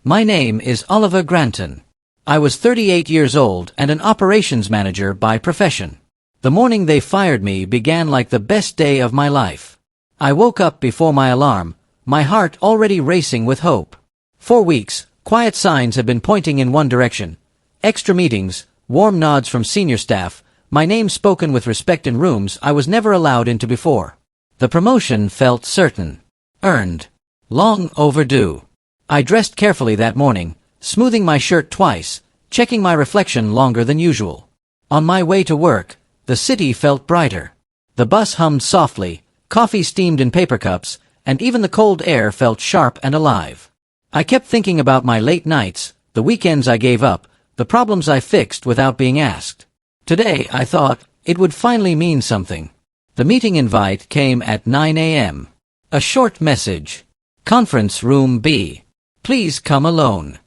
My name is Oliver Granton. I was 38 years old and an operations manager by profession. The morning they fired me began like the best day of my life. I woke up before my alarm, my heart already racing with hope. 4 weeks, quiet signs had been pointing in one direction. Extra meetings, warm nods from senior staff, my name spoken with respect in rooms I was never allowed into before. The promotion felt certain. Earned. Long overdue. I dressed carefully that morning, smoothing my shirt twice, checking my reflection longer than usual. On my way to work, the city felt brighter. The bus hummed softly, coffee steamed in paper cups, and even the cold air felt sharp and alive. I kept thinking about my late nights, the weekends I gave up, the problems I fixed without being asked. Today, I thought, it would finally mean something. The meeting invite came at 9 a.m. A short message. Conference Room B. Please come alone.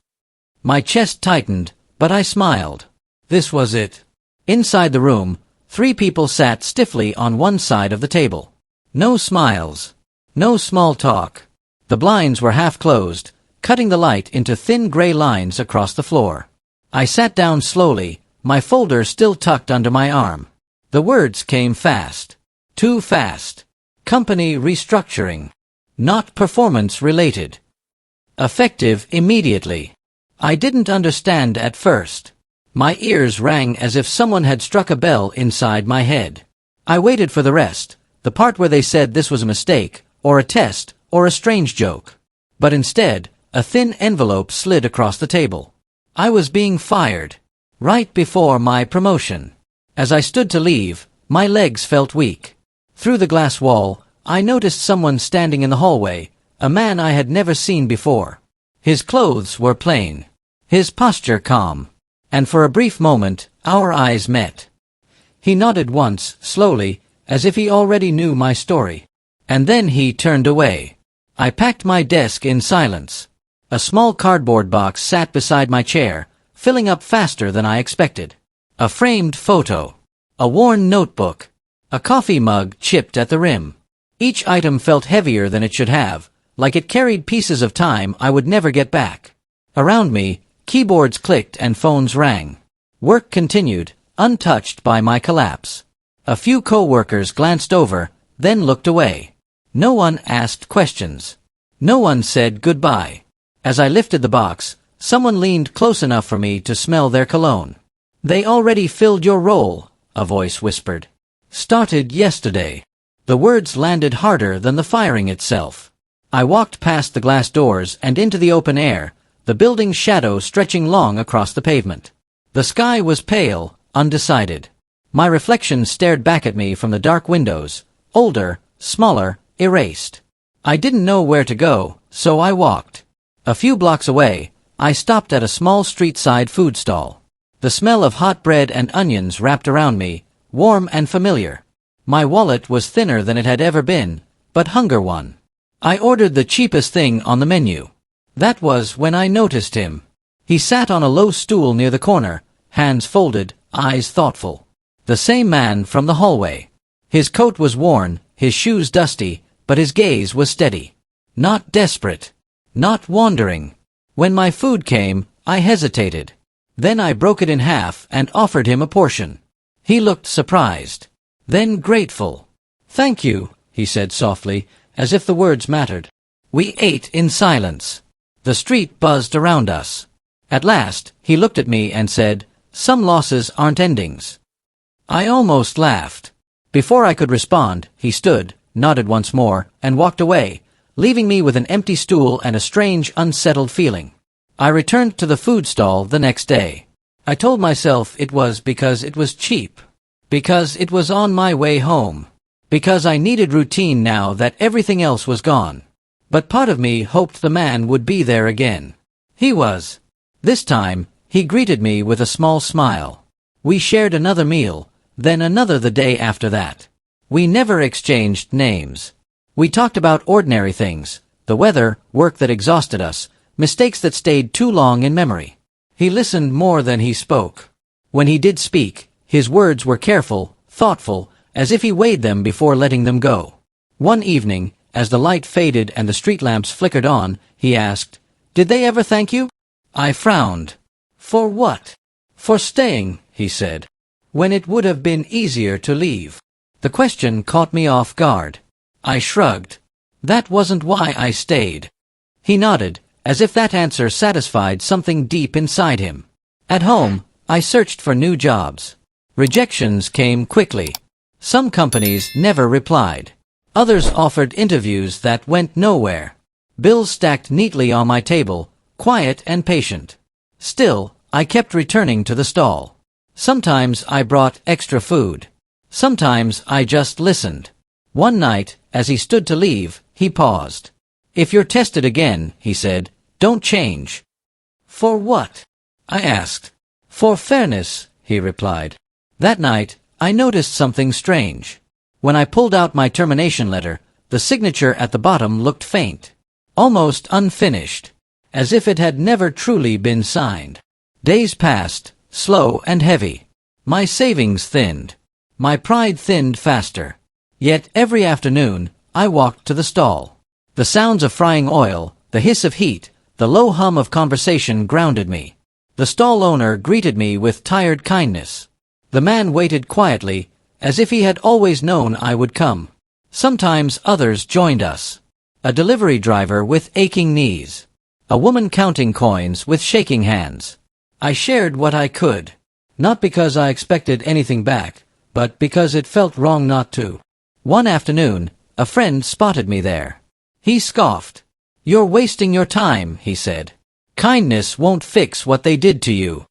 My chest tightened, but I smiled. This was it. Inside the room, 3 people sat stiffly on one side of the table. No smiles. No small talk. The blinds were half closed, cutting the light into thin gray lines across the floor. I sat down slowly, my folder still tucked under my arm. The words came fast. Too fast. Company restructuring. Not performance-related. Effective immediately. I didn't understand at first. My ears rang as if someone had struck a bell inside my head. I waited for the rest, the part where they said this was a mistake, or a test, or a strange joke. But instead, a thin envelope slid across the table. I was being fired. Right before my promotion. As I stood to leave, my legs felt weak. Through the glass wall, I noticed someone standing in the hallway, a man I had never seen before. His clothes were plain. His posture calm. And for a brief moment, our eyes met. He nodded once, slowly, as if he already knew my story. And then he turned away. I packed my desk in silence. A small cardboard box sat beside my chair, filling up faster than I expected. A framed photo. A worn notebook. A coffee mug chipped at the rim. Each item felt heavier than it should have, like it carried pieces of time I would never get back. Around me, keyboards clicked and phones rang. Work continued, untouched by my collapse. A few coworkers glanced over, then looked away. No one asked questions. No one said goodbye. As I lifted the box, someone leaned close enough for me to smell their cologne. "They already filled your role," a voice whispered. "Started yesterday." The words landed harder than the firing itself. I walked past the glass doors and into the open air, the building's shadow stretching long across the pavement. The sky was pale, undecided. My reflection stared back at me from the dark windows, older, smaller, erased. I didn't know where to go, so I walked. A few blocks away, I stopped at a small street-side food stall. The smell of hot bread and onions wrapped around me, warm and familiar. My wallet was thinner than it had ever been, but hunger won. I ordered the cheapest thing on the menu. That was when I noticed him. He sat on a low stool near the corner, hands folded, eyes thoughtful. The same man from the hallway. His coat was worn, his shoes dusty, but his gaze was steady. Not desperate. Not wandering. When my food came, I hesitated. Then I broke it in half and offered him a portion. He looked surprised. Then grateful. "Thank you," he said softly, as if the words mattered. We ate in silence. The street buzzed around us. At last, he looked at me and said, "Some losses aren't endings." I almost laughed. Before I could respond, he stood, nodded once more, and walked away, leaving me with an empty stool and a strange, unsettled feeling. I returned to the food stall the next day. I told myself it was because it was cheap. Because it was on my way home. Because I needed routine now that everything else was gone. But part of me hoped the man would be there again. He was. This time, he greeted me with a small smile. We shared another meal, then another the day after that. We never exchanged names. We talked about ordinary things, the weather, work that exhausted us, mistakes that stayed too long in memory. He listened more than he spoke. When he did speak, his words were careful, thoughtful, as if he weighed them before letting them go. One evening, as the light faded and the street lamps flickered on, he asked, Did they ever thank you? I frowned. For what? For staying, he said, when it would have been easier to leave. The question caught me off guard. I shrugged. That wasn't why I stayed. He nodded, as if that answer satisfied something deep inside him. At home, I searched for new jobs. Rejections came quickly. Some companies never replied. Others offered interviews that went nowhere. Bills stacked neatly on my table, quiet and patient. Still, I kept returning to the stall. Sometimes I brought extra food. Sometimes I just listened. One night, as he stood to leave, he paused. If you're tested again, he said, don't change. For what? I asked. For fairness, he replied. That night, I noticed something strange. When I pulled out my termination letter, the signature at the bottom looked faint. Almost unfinished. As if it had never truly been signed. Days passed, slow and heavy. My savings thinned. My pride thinned faster. Yet every afternoon, I walked to the stall. The sounds of frying oil, the hiss of heat, the low hum of conversation grounded me. The stall owner greeted me with tired kindness. The man waited quietly, as if he had always known I would come. Sometimes others joined us. A delivery driver with aching knees. A woman counting coins with shaking hands. I shared what I could. Not because I expected anything back, but because it felt wrong not to. One afternoon, a friend spotted me there. He scoffed. You're wasting your time, he said. Kindness won't fix what they did to you.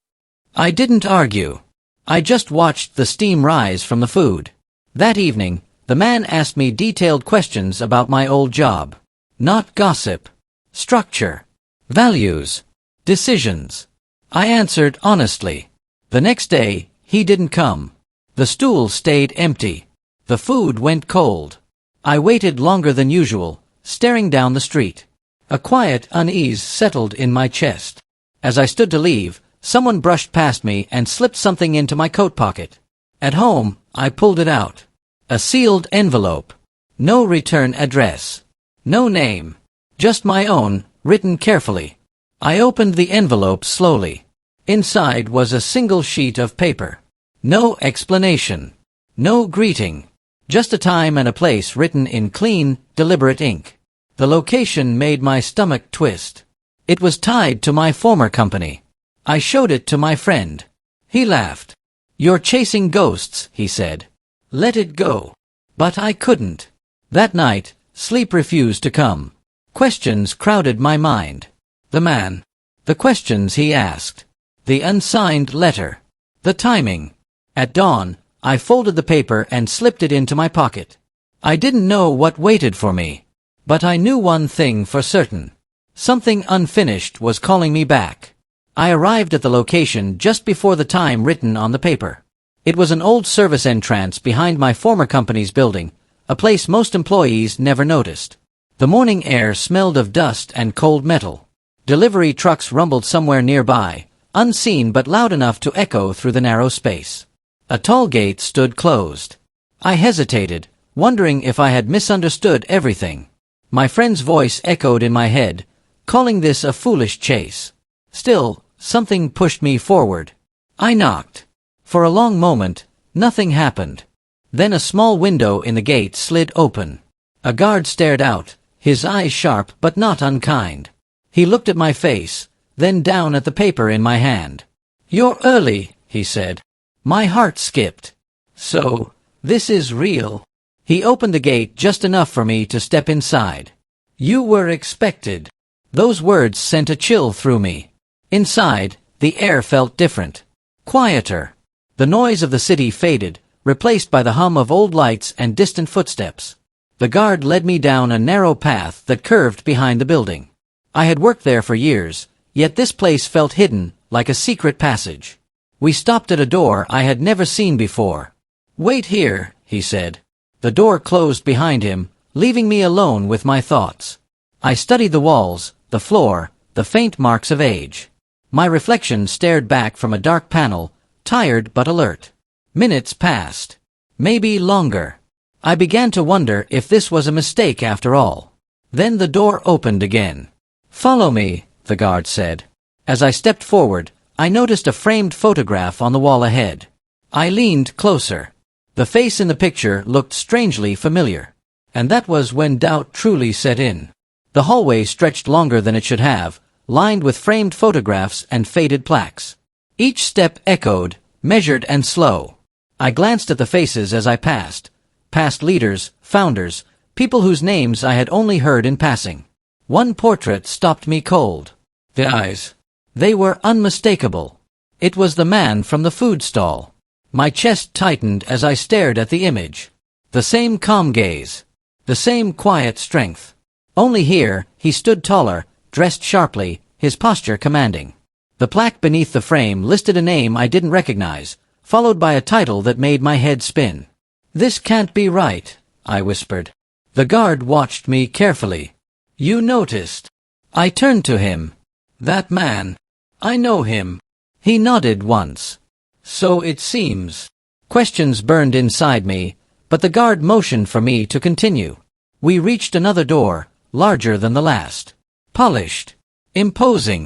I didn't argue. I just watched the steam rise from the food. That evening, the man asked me detailed questions about my old job. Not gossip. Structure. Values. Decisions. I answered honestly. The next day, he didn't come. The stool stayed empty. The food went cold. I waited longer than usual, staring down the street. A quiet unease settled in my chest. As I stood to leave, someone brushed past me and slipped something into my coat pocket. At home, I pulled it out. A sealed envelope. No return address. No name. Just my own, written carefully. I opened the envelope slowly. Inside was a single sheet of paper. No explanation. No greeting. Just a time and a place written in clean, deliberate ink. The location made my stomach twist. It was tied to my former company. I showed it to my friend. He laughed. You're chasing ghosts, he said. Let it go. But I couldn't. That night, sleep refused to come. Questions crowded my mind. The man. The questions he asked. The unsigned letter. The timing. At dawn, I folded the paper and slipped it into my pocket. I didn't know what waited for me. But I knew one thing for certain. Something unfinished was calling me back. I arrived at the location just before the time written on the paper. It was an old service entrance behind my former company's building, a place most employees never noticed. The morning air smelled of dust and cold metal. Delivery trucks rumbled somewhere nearby, unseen but loud enough to echo through the narrow space. A tall gate stood closed. I hesitated, wondering if I had misunderstood everything. My friend's voice echoed in my head, calling this a foolish chase. Still, something pushed me forward. I knocked. For a long moment, nothing happened. Then a small window in the gate slid open. A guard stared out, his eyes sharp but not unkind. He looked at my face, then down at the paper in my hand. You're early, he said. My heart skipped. So, this is real. He opened the gate just enough for me to step inside. You were expected. Those words sent a chill through me. Inside, the air felt different. Quieter. The noise of the city faded, replaced by the hum of old lights and distant footsteps. The guard led me down a narrow path that curved behind the building. I had worked there for years, yet this place felt hidden, like a secret passage. We stopped at a door I had never seen before. Wait here, he said. The door closed behind him, leaving me alone with my thoughts. I studied the walls, the floor, the faint marks of age. My reflection stared back from a dark panel, tired but alert. Minutes passed. Maybe longer. I began to wonder if this was a mistake after all. Then the door opened again. Follow me, the guard said. As I stepped forward, I noticed a framed photograph on the wall ahead. I leaned closer. The face in the picture looked strangely familiar. And that was when doubt truly set in. The hallway stretched longer than it should have, lined with framed photographs and faded plaques. Each step echoed, measured and slow. I glanced at the faces as I passed. Past leaders, founders, people whose names I had only heard in passing. One portrait stopped me cold. The eyes. They were unmistakable. It was the man from the food stall. My chest tightened as I stared at the image. The same calm gaze. The same quiet strength. Only here, he stood taller, dressed sharply, his posture commanding. The plaque beneath the frame listed a name I didn't recognize, followed by a title that made my head spin. "This can't be right," I whispered. The guard watched me carefully. "You noticed." I turned to him. "That man. I know him." He nodded once. "So it seems." Questions burned inside me, but the guard motioned for me to continue. We reached another door, larger than the last. Polished. Imposing.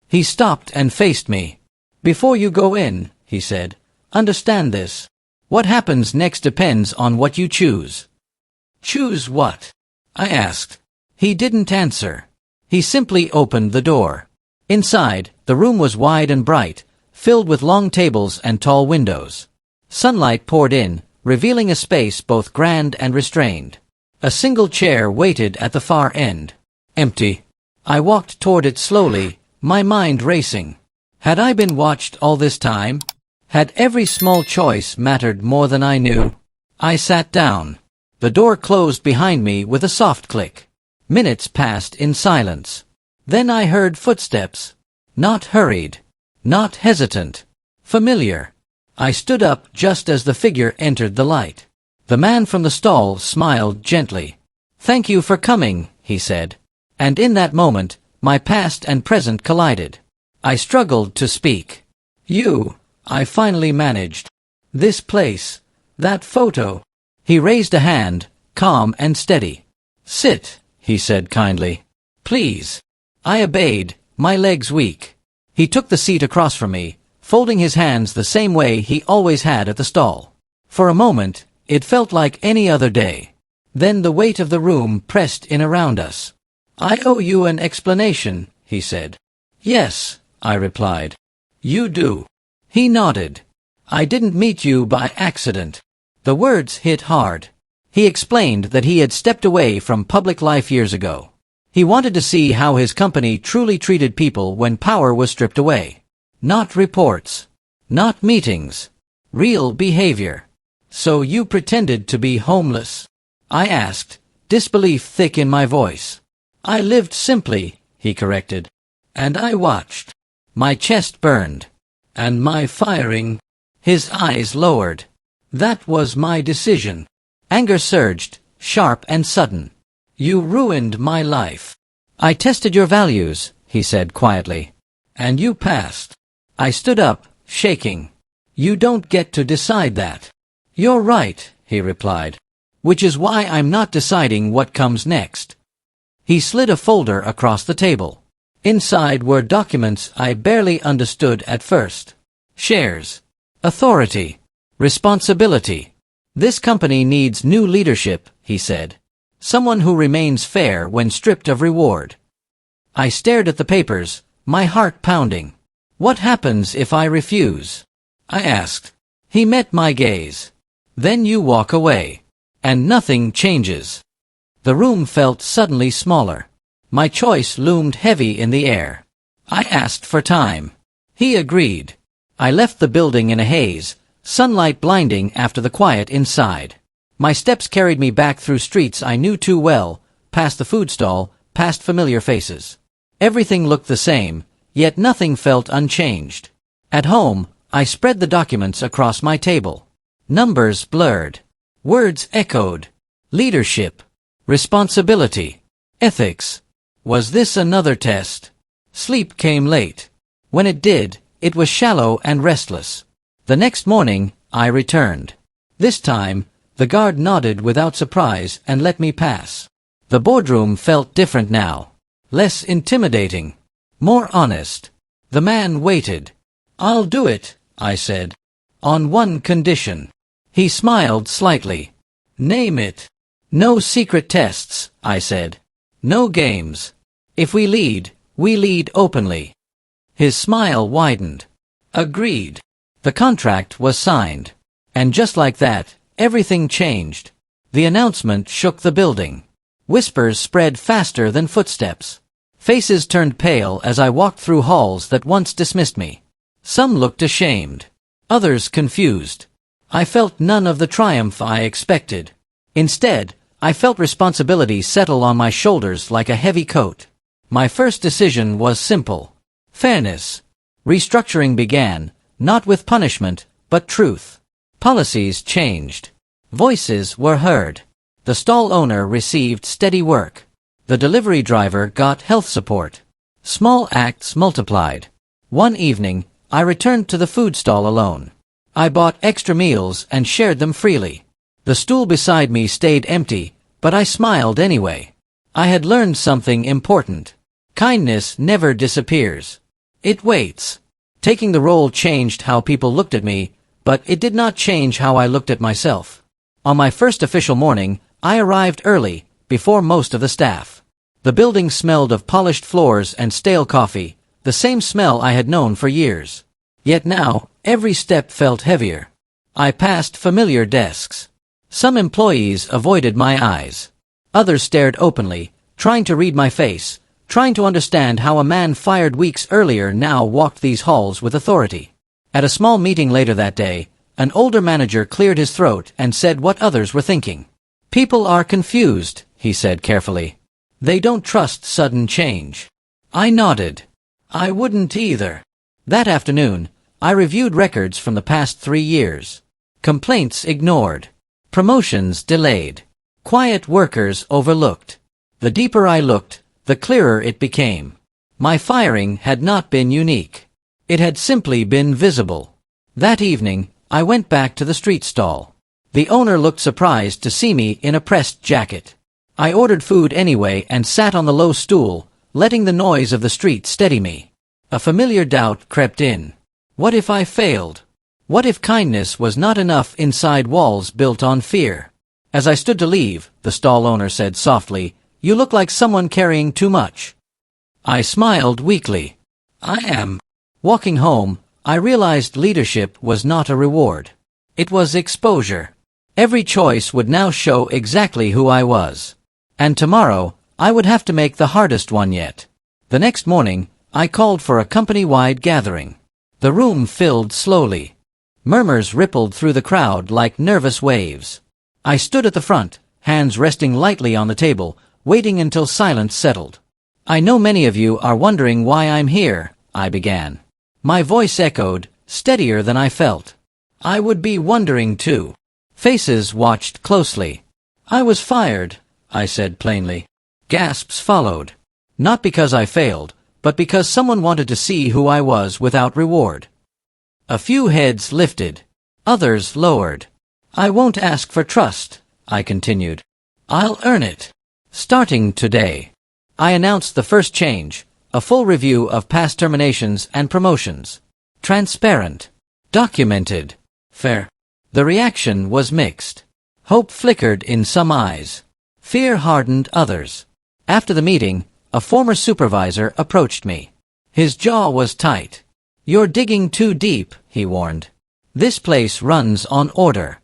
He stopped and faced me. "Before you go in," he said, "understand this. What happens next depends on what you choose." "Choose what?" I asked. He didn't answer. He simply opened the door. Inside, the room was wide and bright, filled with long tables and tall windows. Sunlight poured in, revealing a space both grand and restrained. A single chair waited at the far end. Empty. I walked toward it slowly, my mind racing. Had I been watched all this time? Had every small choice mattered more than I knew? I sat down. The door closed behind me with a soft click. Minutes passed in silence. Then I heard footsteps. Not hurried. Not hesitant. Familiar. I stood up just as the figure entered the light. The man from the stall smiled gently. "Thank you for coming," he said. And in that moment, my past and present collided. I struggled to speak. "You," I finally managed. "This place. That photo." He raised a hand, calm and steady. "Sit," he said kindly. "Please." I obeyed, my legs weak. He took the seat across from me, folding his hands the same way he always had at the stall. For a moment, it felt like any other day. Then the weight of the room pressed in around us. "I owe you an explanation," he said. "Yes," I replied. "You do." He nodded. "I didn't meet you by accident." The words hit hard. He explained that he had stepped away from public life years ago. He wanted to see how his company truly treated people when power was stripped away. Not reports. Not meetings. Real behavior. "So you pretended to be homeless?" I asked, disbelief thick in my voice. "I lived simply," he corrected. "And I watched." My chest burned. "And my firing?" His eyes lowered. "That was my decision." Anger surged, sharp and sudden. "You ruined my life." "I tested your values," he said quietly. "And you passed." I stood up, shaking. "You don't get to decide that." "You're right," he replied. "Which is why I'm not deciding what comes next." He slid a folder across the table. Inside were documents I barely understood at first. Shares. Authority. Responsibility. "This company needs new leadership," he said. "Someone who remains fair when stripped of reward." I stared at the papers, my heart pounding. "What happens if I refuse?" I asked. He met my gaze. "Then you walk away. And nothing changes." The room felt suddenly smaller. My choice loomed heavy in the air. I asked for time. He agreed. I left the building in a haze, sunlight blinding after the quiet inside. My steps carried me back through streets I knew too well, past the food stall, past familiar faces. Everything looked the same, yet nothing felt unchanged. At home, I spread the documents across my table. Numbers blurred. Words echoed. Leadership. Responsibility. Ethics. Was this another test? Sleep came late. When it did, it was shallow and restless. The next morning, I returned. This time, the guard nodded without surprise and let me pass. The boardroom felt different now. Less intimidating. More honest. The man waited. "I'll do it," I said. "On one condition." He smiled slightly. "Name it." "No secret tests," I said. "No games. If we lead openly." His smile widened. "Agreed." The contract was signed. And just like that, everything changed. The announcement shook the building. Whispers spread faster than footsteps. Faces turned pale as I walked through halls that once dismissed me. Some looked ashamed. Others confused. I felt none of the triumph I expected. Instead, I felt responsibility settle on my shoulders like a heavy coat. My first decision was simple. Fairness. Restructuring began, not with punishment, but truth. Policies changed. Voices were heard. The stall owner received steady work. The delivery driver got health support. Small acts multiplied. One evening, I returned to the food stall alone. I bought extra meals and shared them freely. The stool beside me stayed empty, but I smiled anyway. I had learned something important. Kindness never disappears. It waits. Taking the role changed how people looked at me, but it did not change how I looked at myself. On my first official morning, I arrived early, before most of the staff. The building smelled of polished floors and stale coffee, the same smell I had known for years. Yet now, every step felt heavier. I passed familiar desks. Some employees avoided my eyes. Others stared openly, trying to read my face, trying to understand how a man fired weeks earlier now walked these halls with authority. At a small meeting later that day, an older manager cleared his throat and said what others were thinking. "People are confused," he said carefully. "They don't trust sudden change." I nodded. I wouldn't either. That afternoon, I reviewed records from the past 3 years. Complaints ignored. Promotions delayed. Quiet workers overlooked. The deeper I looked, the clearer it became. My firing had not been unique. It had simply been visible. That evening, I went back to the street stall. The owner looked surprised to see me in a pressed jacket. I ordered food anyway and sat on the low stool, letting the noise of the street steady me. A familiar doubt crept in. What if I failed? What if kindness was not enough inside walls built on fear? As I stood to leave, the stall owner said softly, "You look like someone carrying too much." I smiled weakly. "I am." Walking home, I realized leadership was not a reward. It was exposure. Every choice would now show exactly who I was. And tomorrow, I would have to make the hardest one yet. The next morning, I called for a company-wide gathering. The room filled slowly. Murmurs rippled through the crowd like nervous waves. I stood at the front, hands resting lightly on the table, waiting until silence settled. "I know many of you are wondering why I'm here," I began. My voice echoed, steadier than I felt. "I would be wondering too." Faces watched closely. "I was fired," I said plainly. Gasps followed. Not because I failed, but because someone wanted to see who I was without reward. A few heads lifted. Others lowered. "I won't ask for trust," I continued. "I'll earn it. Starting today." I announced the first change, a full review of past terminations and promotions. Transparent. Documented. Fair. The reaction was mixed. Hope flickered in some eyes. Fear hardened others. After the meeting, a former supervisor approached me. His jaw was tight. "You're digging too deep," he warned. "This place runs on order."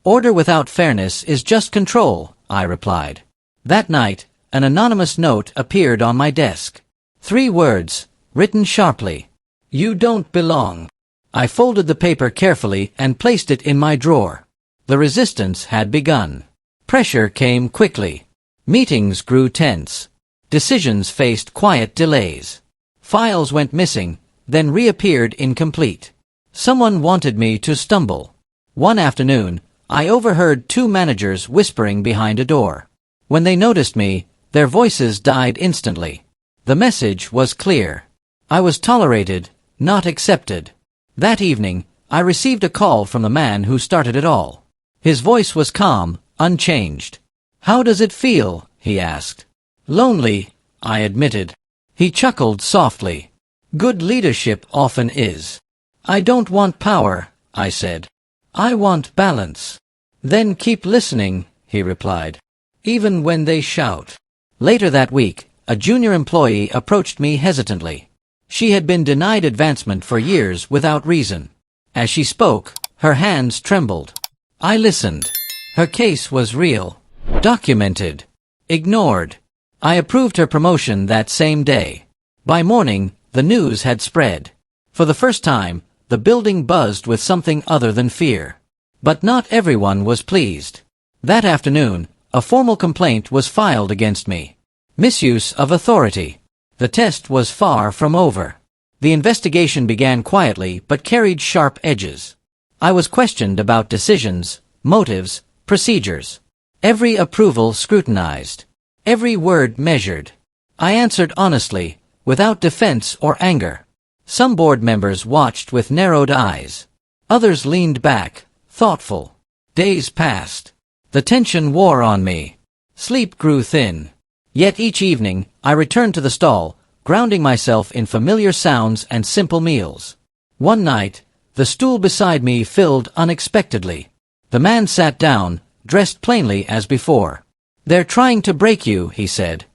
"Order without fairness is just control," I replied. That night, an anonymous note appeared on my desk. 3 words, written sharply. "You don't belong." I folded the paper carefully and placed it in my drawer. The resistance had begun. Pressure came quickly. Meetings grew tense. Decisions faced quiet delays. Files went missing, then reappeared incomplete. Someone wanted me to stumble. One afternoon, I overheard 2 managers whispering behind a door. When they noticed me, their voices died instantly. The message was clear. I was tolerated, not accepted. That evening, I received a call from the man who started it all. His voice was calm, unchanged. "How does it feel?" he asked. "Lonely," I admitted. He chuckled softly. Good leadership often is. I don't want power, I said. I want balance. Then keep listening, he replied. Even when they shout. Later that week, a junior employee approached me hesitantly. She had been denied advancement for years without reason. As she spoke, her hands trembled. I listened. Her case was real. Documented. Ignored. I approved her promotion that same day. By morning, the news had spread. For the first time, the building buzzed with something other than fear. But not everyone was pleased. That afternoon, a formal complaint was filed against me. Misuse of authority. The test was far from over. The investigation began quietly but carried sharp edges. I was questioned about decisions, motives, procedures. Every approval scrutinized. Every word measured. I answered honestly, without defense or anger. Some board members watched with narrowed eyes. Others leaned back, thoughtful. Days passed. The tension wore on me. Sleep grew thin. Yet each evening, I returned to the stall, grounding myself in familiar sounds and simple meals. One night, the stool beside me filled unexpectedly. The man sat down, dressed plainly as before. They're trying to break you, he said.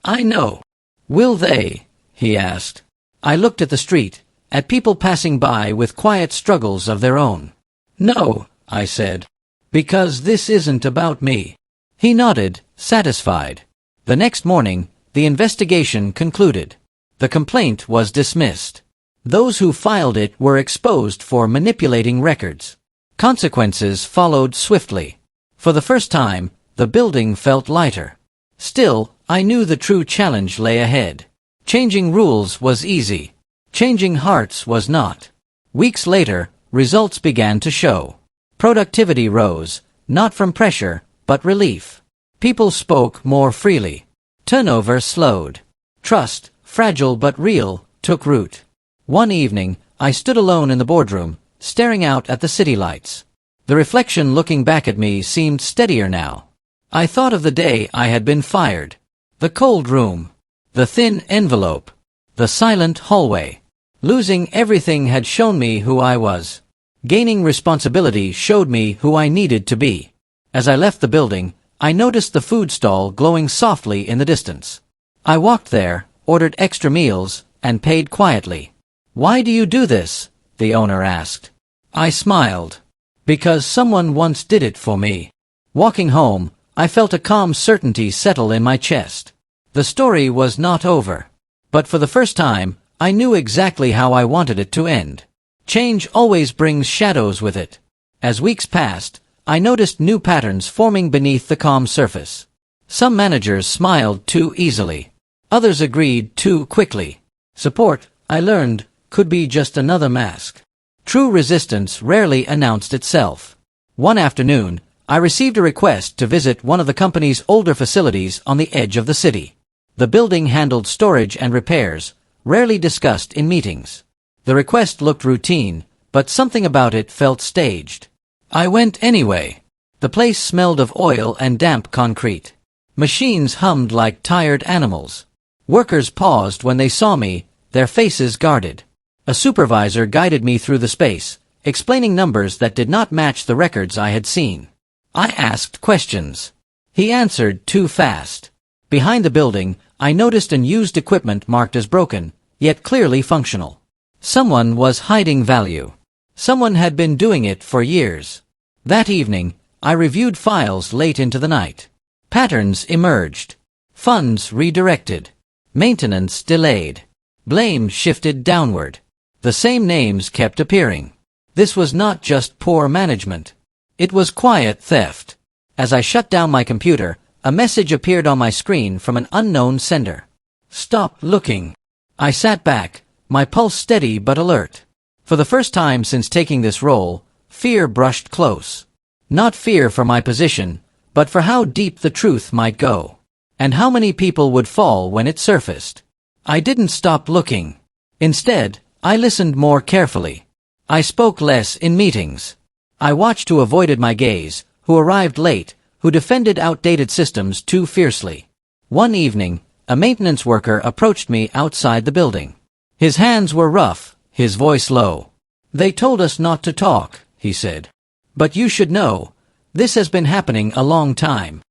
I know. Will they? He asked. I looked at the street, at people passing by with quiet struggles of their own. No, I said. Because this isn't about me. He nodded, satisfied. The next morning, the investigation concluded. The complaint was dismissed. Those who filed it were exposed for manipulating records. Consequences followed swiftly. For the first time, the building felt lighter. Still, I knew the true challenge lay ahead. Changing rules was easy. Changing hearts was not. Weeks later, results began to show. Productivity rose, not from pressure, but relief. People spoke more freely. Turnover slowed. Trust, fragile but real, took root. One evening, I stood alone in the boardroom, staring out at the city lights. The reflection looking back at me seemed steadier now. I thought of the day I had been fired. The cold room. The thin envelope. The silent hallway. Losing everything had shown me who I was. Gaining responsibility showed me who I needed to be. As I left the building, I noticed the food stall glowing softly in the distance. I walked there, ordered extra meals, and paid quietly. Why do you do this? The owner asked. I smiled. Because someone once did it for me. Walking home, I felt a calm certainty settle in my chest. The story was not over. But for the first time, I knew exactly how I wanted it to end. Change always brings shadows with it. As weeks passed, I noticed new patterns forming beneath the calm surface. Some managers smiled too easily. Others agreed too quickly. Support, I learned, could be just another mask. True resistance rarely announced itself. One afternoon, I received a request to visit one of the company's older facilities on the edge of the city. The building handled storage and repairs, rarely discussed in meetings. The request looked routine, but something about it felt staged. I went anyway. The place smelled of oil and damp concrete. Machines hummed like tired animals. Workers paused when they saw me, their faces guarded. A supervisor guided me through the space, explaining numbers that did not match the records I had seen. I asked questions. He answered too fast. Behind the building, I noticed unused equipment marked as broken, yet clearly functional. Someone was hiding value. Someone had been doing it for years. That evening, I reviewed files late into the night. Patterns emerged. Funds redirected. Maintenance delayed. Blame shifted downward. The same names kept appearing. This was not just poor management. It was quiet theft. As I shut down my computer, a message appeared on my screen from an unknown sender. Stop looking. I sat back, my pulse steady but alert. For the first time since taking this role, fear brushed close. Not fear for my position, but for how deep the truth might go. And how many people would fall when it surfaced. I didn't stop looking. Instead, I listened more carefully. I spoke less in meetings. I watched who avoided my gaze, who arrived late, who defended outdated systems too fiercely. One evening, a maintenance worker approached me outside the building. His hands were rough, his voice low. "They told us not to talk," he said. "But you should know, this has been happening a long time."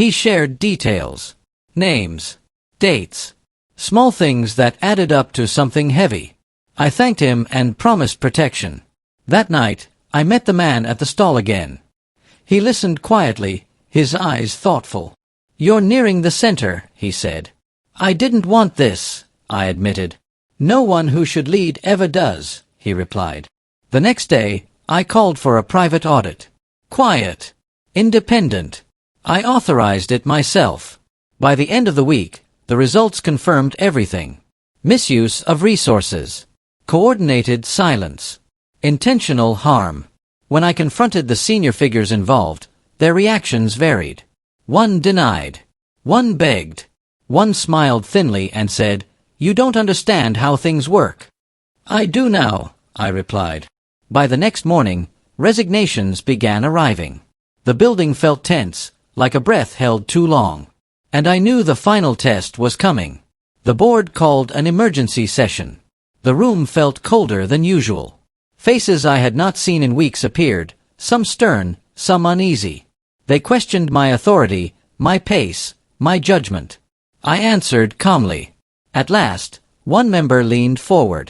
He shared details, names, dates, small things that added up to something heavy. I thanked him and promised protection. That night, I met the man at the stall again. He listened quietly, his eyes thoughtful. "You're nearing the center," he said. "I didn't want this," I admitted. "No one who should lead ever does," he replied. The next day, I called for a private audit. Quiet. Independent. I authorized it myself. By the end of the week, the results confirmed everything. Misuse of resources. Coordinated silence. Intentional harm. When I confronted the senior figures involved, their reactions varied. One denied. One begged. One smiled thinly and said, "You don't understand how things work." "I do now," I replied. By the next morning, resignations began arriving. The building felt tense, like a breath held too long. And I knew the final test was coming. The board called an emergency session. The room felt colder than usual. Faces I had not seen in weeks appeared, some stern, some uneasy. They questioned my authority, my pace, my judgment. I answered calmly. At last, one member leaned forward.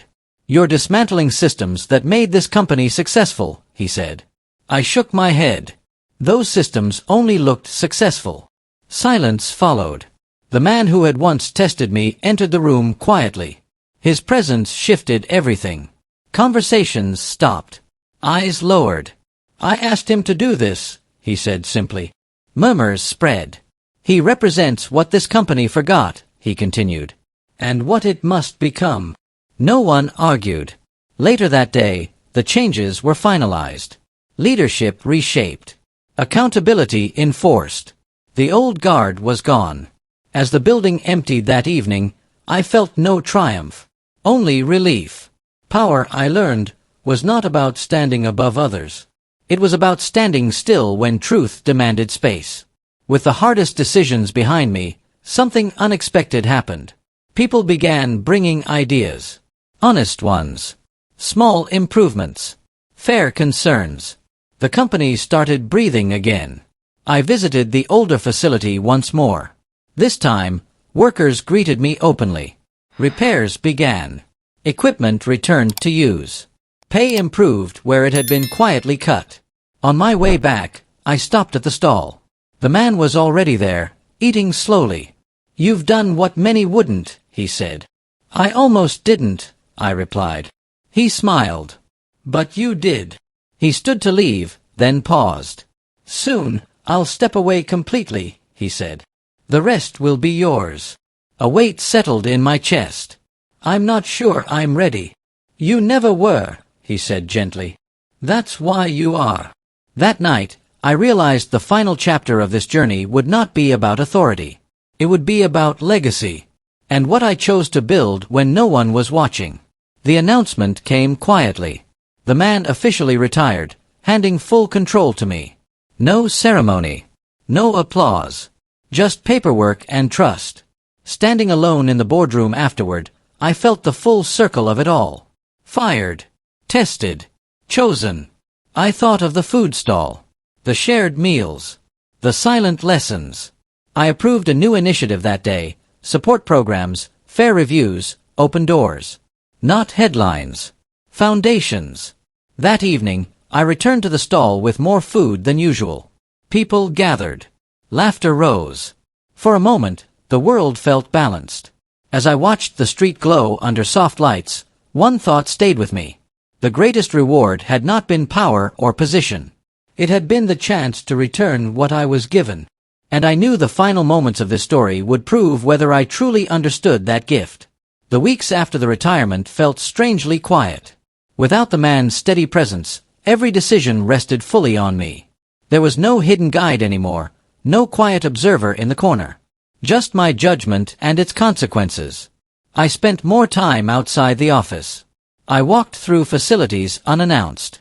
"You're dismantling systems that made this company successful," he said. I shook my head. Those systems only looked successful. Silence followed. The man who had once tested me entered the room quietly. His presence shifted everything. Conversations stopped. Eyes lowered. "I asked him to do this," he said simply. Murmurs spread. "He represents what this company forgot," he continued, "and what it must become." No one argued. Later that day, the changes were finalized. Leadership reshaped. Accountability enforced. The old guard was gone. As the building emptied that evening, I felt no triumph, only relief. Power, I learned, was not about standing above others. It was about standing still when truth demanded space. With the hardest decisions behind me, something unexpected happened. People began bringing ideas. Honest ones. Small improvements. Fair concerns. The company started breathing again. I visited the older facility once more. This time, workers greeted me openly. Repairs began. Equipment returned to use. Pay improved where it had been quietly cut. On my way back, I stopped at the stall. The man was already there, eating slowly. "You've done what many wouldn't," he said. "I almost didn't," I replied. He smiled. "But you did." He stood to leave, then paused. "Soon, I'll step away completely," he said. "The rest will be yours." A weight settled in my chest. "I'm not sure I'm ready." "You never were," he said gently. "That's why you are." That night, I realized the final chapter of this journey would not be about authority. It would be about legacy, and what I chose to build when no one was watching. The announcement came quietly. The man officially retired, handing full control to me. No ceremony. No applause. Just paperwork and trust. Standing alone in the boardroom afterward, I felt the full circle of it all. Fired. Tested. Chosen. I thought of the food stall. The shared meals. The silent lessons. I approved a new initiative that day. Support programs, fair reviews, open doors. Not headlines. Foundations. That evening, I returned to the stall with more food than usual. People gathered. Laughter rose. For a moment, the world felt balanced. As I watched the street glow under soft lights, one thought stayed with me. The greatest reward had not been power or position. It had been the chance to return what I was given. And I knew the final moments of this story would prove whether I truly understood that gift. The weeks after the retirement felt strangely quiet. Without the man's steady presence, every decision rested fully on me. There was no hidden guide anymore, no quiet observer in the corner. Just my judgment and its consequences. I spent more time outside the office. I walked through facilities unannounced.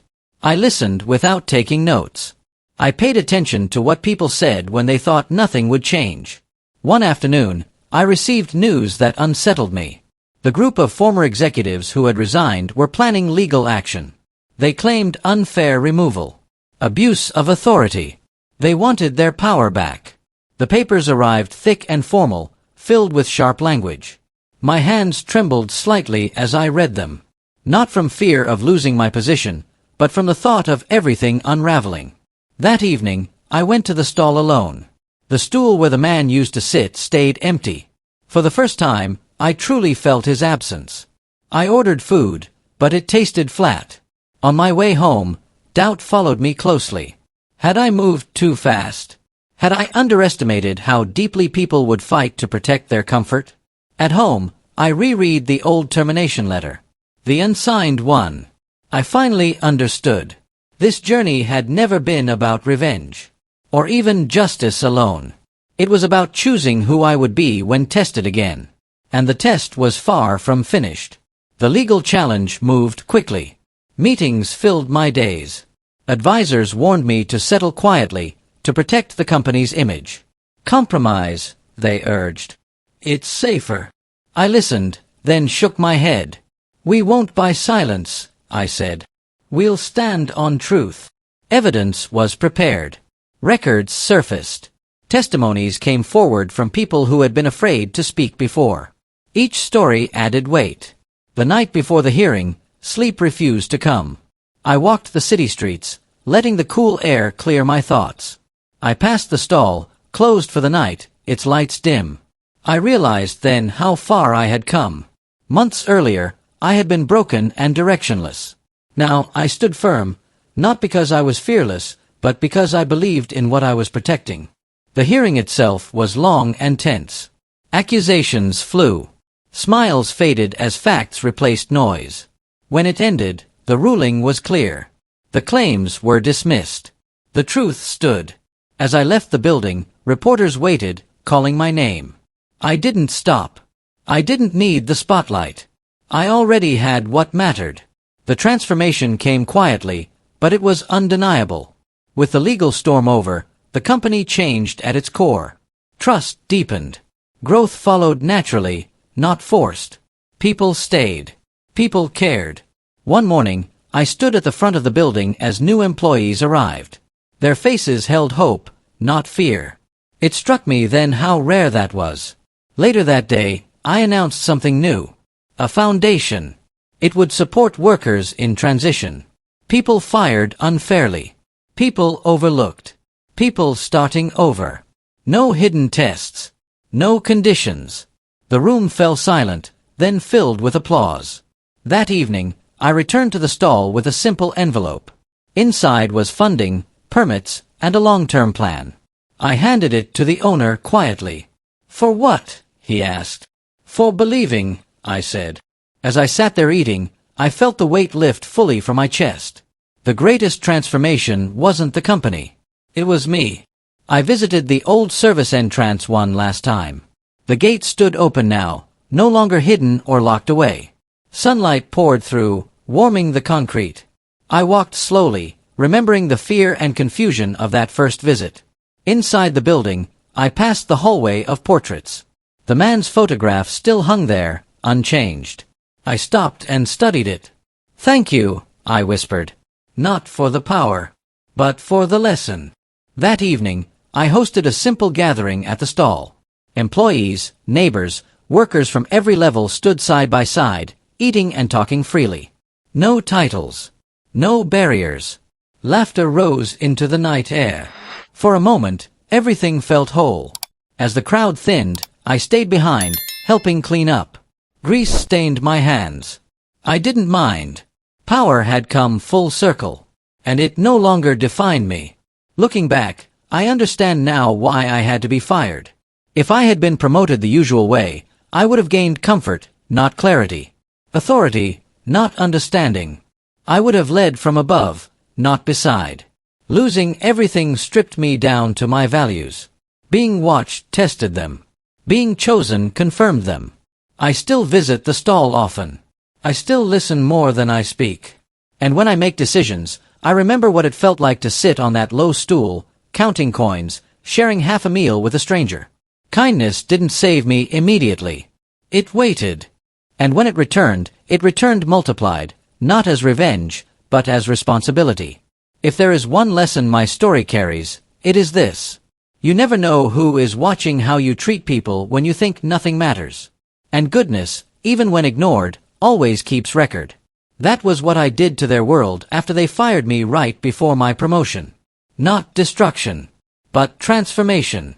I listened without taking notes. I paid attention to what people said when they thought nothing would change. One afternoon, I received news that unsettled me. The group of former executives who had resigned were planning legal action. They claimed unfair removal, abuse of authority. They wanted their power back. The papers arrived thick and formal, filled with sharp language. My hands trembled slightly as I read them. Not from fear of losing my position, but from the thought of everything unraveling. That evening, I went to the stall alone. The stool where the man used to sit stayed empty. For the first time, I truly felt his absence. I ordered food, but it tasted flat. On my way home, doubt followed me closely. Had I moved too fast? Had I underestimated how deeply people would fight to protect their comfort? At home, I reread the old termination letter. The unsigned one. I finally understood. This journey had never been about revenge, or even justice alone. It was about choosing who I would be when tested again. And the test was far from finished. The legal challenge moved quickly. Meetings filled my days. Advisors warned me to settle quietly, to protect the company's image. Compromise, they urged. It's safer. I listened, then shook my head. We won't buy silence, I said. We'll stand on truth. Evidence was prepared. Records surfaced. Testimonies came forward from people who had been afraid to speak before. Each story added weight. The night before the hearing, sleep refused to come. I walked the city streets, letting the cool air clear my thoughts. I passed the stall, closed for the night, its lights dim. I realized then how far I had come. Months earlier, I had been broken and directionless. Now I stood firm, not because I was fearless, but because I believed in what I was protecting. The hearing itself was long and tense. Accusations flew. Smiles faded as facts replaced noise. When it ended, the ruling was clear. The claims were dismissed. The truth stood. As I left the building, reporters waited, calling my name. I didn't stop. I didn't need the spotlight. I already had what mattered. The transformation came quietly, but it was undeniable. With the legal storm over, the company changed at its core. Trust deepened. Growth followed naturally, not forced. People stayed. People cared. One morning, I stood at the front of the building as new employees arrived. Their faces held hope, not fear. It struck me then how rare that was. Later that day, I announced something new. A foundation. It would support workers in transition. People fired unfairly. People overlooked. People starting over. No hidden tests. No conditions. The room fell silent, then filled with applause. That evening, I returned to the stall with a simple envelope. Inside was funding, permits, and a long-term plan. I handed it to the owner quietly. For what? He asked. For believing, I said. As I sat there eating, I felt the weight lift fully from my chest. The greatest transformation wasn't the company. It was me. I visited the old service entrance one last time. The gate stood open now, no longer hidden or locked away. Sunlight poured through, warming the concrete. I walked slowly, remembering the fear and confusion of that first visit. Inside the building, I passed the hallway of portraits. The man's photograph still hung there, unchanged. I stopped and studied it. Thank you, I whispered. Not for the power, but for the lesson. That evening, I hosted a simple gathering at the stall. Employees, neighbors, workers from every level stood side by side, eating and talking freely. No titles. No barriers. Laughter rose into the night air. For a moment, everything felt whole. As the crowd thinned, I stayed behind, helping clean up. Grease stained my hands. I didn't mind. Power had come full circle, and it no longer defined me. Looking back, I understand now why I had to be fired. If I had been promoted the usual way, I would have gained comfort, not clarity. Authority, not understanding. I would have led from above, not beside. Losing everything stripped me down to my values. Being watched tested them. Being chosen confirmed them. I still visit the stall often. I still listen more than I speak. And when I make decisions, I remember what it felt like to sit on that low stool, counting coins, sharing half a meal with a stranger. Kindness didn't save me immediately. It waited. And when it returned multiplied, not as revenge, but as responsibility. If there is one lesson my story carries, it is this. You never know who is watching how you treat people when you think nothing matters. And goodness, even when ignored, always keeps record. That was what I did to their world after they fired me right before my promotion. Not destruction, but transformation.